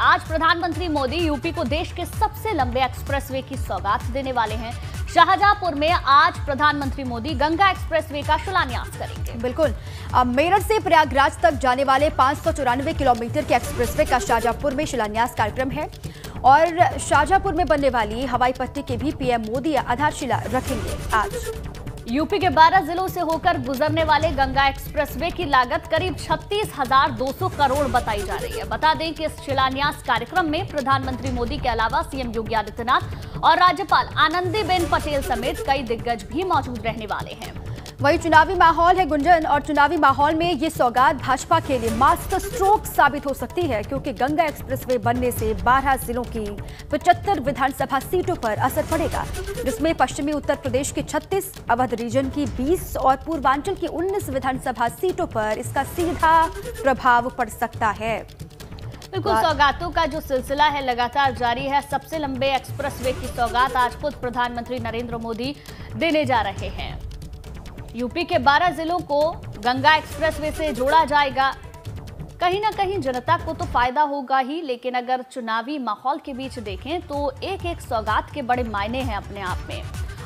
आज प्रधानमंत्री मोदी यूपी को देश के सबसे लंबे एक्सप्रेसवे की सौगात देने वाले हैं। शाहजहांपुर में आज प्रधानमंत्री मोदी गंगा एक्सप्रेसवे का शिलान्यास करेंगे। बिल्कुल, मेरठ से प्रयागराज तक जाने वाले 594 किलोमीटर के एक्सप्रेसवे का शाहजहांपुर में शिलान्यास कार्यक्रम है और शाहजहांपुर में बनने वाली हवाई पट्टी की भी पीएम मोदी आधारशिला रखेंगे। आज यूपी के 12 जिलों से होकर गुजरने वाले गंगा एक्सप्रेसवे की लागत करीब 36,200 करोड़ बताई जा रही है। बता दें कि इस शिलान्यास कार्यक्रम में प्रधानमंत्री मोदी के अलावा सीएम योगी आदित्यनाथ और राज्यपाल आनंदीबेन पटेल समेत कई दिग्गज भी मौजूद रहने वाले हैं। वही चुनावी माहौल है गुंजन, और चुनावी माहौल में ये सौगात भाजपा के लिए मास्टर स्ट्रोक साबित हो सकती है, क्योंकि गंगा एक्सप्रेसवे बनने से 12 जिलों की 75 विधानसभा सीटों पर असर पड़ेगा, जिसमें पश्चिमी उत्तर प्रदेश की 36, अवध रीजन की 20 और पूर्वांचल की 19 विधानसभा सीटों पर इसका सीधा प्रभाव पड़ सकता है। बिल्कुल, सौगातों का जो सिलसिला है लगातार जारी है। सबसे लंबे एक्सप्रेसवे की सौगात आज खुद प्रधानमंत्री नरेंद्र मोदी देने जा रहे हैं। यूपी के 12 जिलों को गंगा एक्सप्रेसवे से जोड़ा जाएगा। कहीं ना कहीं जनता को तो फायदा होगा ही, लेकिन अगर चुनावी माहौल के बीच देखें तो एक एक सौगात के बड़े मायने हैं अपने आप में,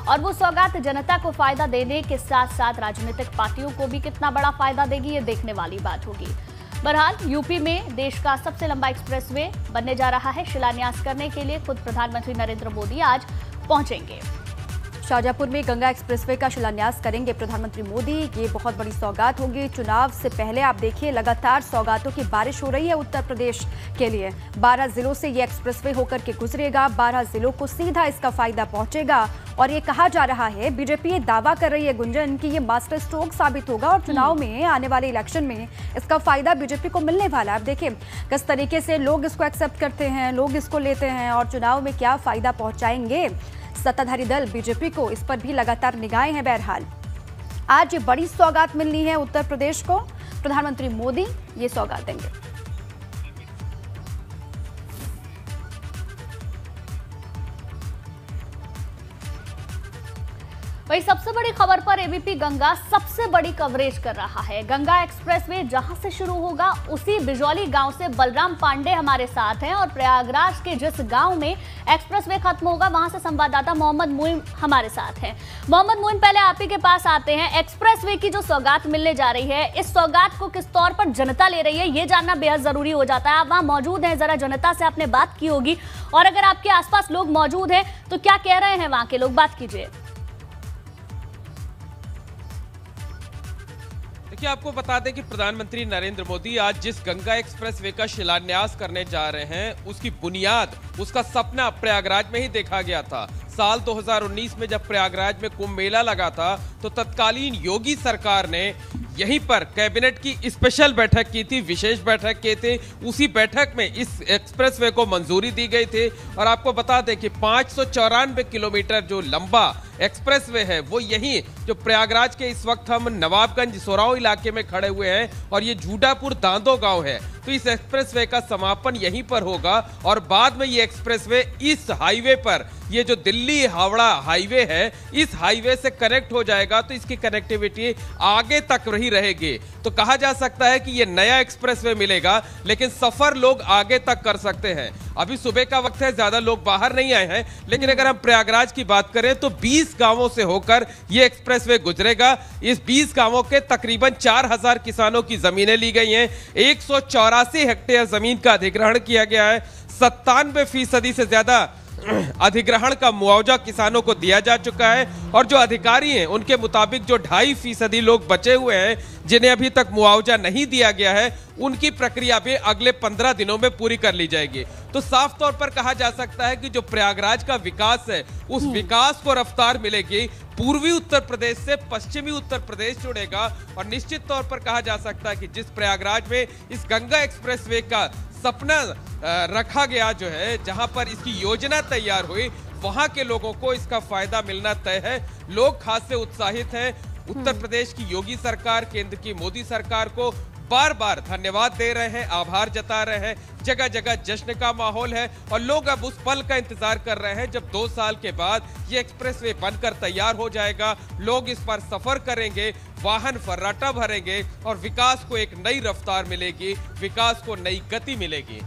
और वो सौगात जनता को फायदा देने के साथ साथ राजनीतिक पार्टियों को भी कितना बड़ा फायदा देगी, ये देखने वाली बात होगी। बहरहाल यूपी में देश का सबसे लंबा एक्सप्रेसवे बनने जा रहा है। शिलान्यास करने के लिए खुद प्रधानमंत्री नरेंद्र मोदी आज पहुंचेंगे। शाहजहांपुर में गंगा एक्सप्रेसवे का शिलान्यास करेंगे प्रधानमंत्री मोदी। ये बहुत बड़ी सौगात होगी। चुनाव से पहले आप देखिए लगातार सौगातों की बारिश हो रही है उत्तर प्रदेश के लिए। 12 जिलों से ये एक्सप्रेसवे होकर के गुजरेगा, 12 जिलों को सीधा इसका फायदा पहुंचेगा। और ये कहा जा रहा है, बीजेपी ये दावा कर रही है गुंजन कि ये मास्टर स्ट्रोक साबित होगा और चुनाव में आने वाले इलेक्शन में इसका फायदा बीजेपी को मिलने वाला है। आप देखिए किस तरीके से लोग इसको एक्सेप्ट करते हैं, लोग इसको लेते हैं और चुनाव में क्या फायदा पहुंचाएंगे सत्ताधारी दल बीजेपी को, इस पर भी लगातार निगाहें हैं। बहरहाल आज ये बड़ी सौगात मिलनी है उत्तर प्रदेश को। प्रधानमंत्री मोदी ये सौगात देंगे। वही सबसे बड़ी खबर पर एबीपी गंगा सबसे बड़ी कवरेज कर रहा है। गंगा एक्सप्रेसवे जहां से शुरू होगा उसी बिजौली गांव से बलराम पांडे हमारे साथ हैं, और प्रयागराज के जिस गांव में एक्सप्रेसवे खत्म होगा वहां से संवाददाता मोहम्मद मोइन हमारे साथ हैं। मोहम्मद मोइन, पहले आप ही के पास आते हैं। एक्सप्रेसवे की जो सौगात मिलने जा रही है, इस सौगात को किस तौर पर जनता ले रही है, ये जानना बेहद जरूरी हो जाता है। आप वहां मौजूद हैं, जरा जनता से आपने बात की होगी, और अगर आपके आसपास लोग मौजूद हैं तो क्या कह रहे हैं वहां के लोग, बात कीजिए। देखिए, आपको बता दें कि प्रधानमंत्री नरेंद्र मोदी आज जिस गंगा एक्सप्रेसवे का शिलान्यास करने जा रहे हैं, उसकी बुनियाद, उसका सपना प्रयागराज में ही देखा गया था। साल 2019 में जब प्रयागराज में कुंभ मेला लगा था तो तत्कालीन योगी सरकार ने यहीं पर कैबिनेट की स्पेशल बैठक की थी, विशेष बैठक की थी। उसी बैठक में इस एक्सप्रेसवे को मंजूरी दी गई थी। और आपको बता दें कि 594 किलोमीटर जो लंबा एक्सप्रेसवे है वो यहीं जो प्रयागराज के इस वक्त हम नवाबगंज सोराव इलाके में खड़े हुए हैं, और ये झूडापुर दांदो गांव है, तो इस एक्सप्रेसवे का समापन यहीं पर होगा। और बाद में ये एक्सप्रेसवे इस हाईवे पर, ये जो दिल्ली हावड़ा हाईवे है, इस हाईवे से कनेक्ट हो जाएगा, तो इसकी कनेक्टिविटी आगे तक रही रहेगी। तो कहा जा सकता है कि ये नया एक्सप्रेसवे मिलेगा, लेकिन सफर लोग आगे तक कर सकते हैं। अभी सुबह का वक्त है, ज्यादा लोग बाहर नहीं आए हैं, लेकिन अगर हम प्रयागराज की बात करें तो 20 गांवों से होकर ये एक्सप्रेसवे गुजरेगा। इस 20 गांवों के तकरीबन 4000 किसानों की जमीनें ली गई हैं। 184 हेक्टेयर जमीन का अधिग्रहण किया गया है। 97% से ज्यादा अधिग्रहण का मुआवजा किसानों को दिया जा चुका है, और जो अधिकारी हैं उनके मुताबिक जो 2.5% लोग बचे हुए हैं जिन्हें अभी तक मुआवजा नहीं दिया गया है, उनकी प्रक्रिया भी अगले 15 दिनों में पूरी कर ली जाएगी। तो साफ तौर पर कहा जा सकता है कि जो प्रयागराज का विकास है, उस विकास को रफ्तार मिलेगी। पूर्वी उत्तर प्रदेश से पश्चिमी उत्तर प्रदेश जुड़ेगा, और निश्चित तौर पर कहा जा सकता है कि जिस प्रयागराज में इस गंगा एक्सप्रेसवे का सपना रखा गया, जो है जहां पर इसकी योजना तैयार हुई, वहां के लोगों को इसका फायदा मिलना तय है। लोग खास से उत्साहित हैं। उत्तर प्रदेश की योगी सरकार, केंद्र की मोदी सरकार को बार बार धन्यवाद दे रहे हैं, आभार जता रहे हैं। जगह जगह जश्न का माहौल है, और लोग अब उस पल का इंतजार कर रहे हैं जब 2 साल के बाद ये एक्सप्रेसवे बनकर तैयार हो जाएगा। लोग इस पर सफर करेंगे, वाहन फर्राटा भरेंगे, और विकास को एक नई रफ्तार मिलेगी, विकास को नई गति मिलेगी।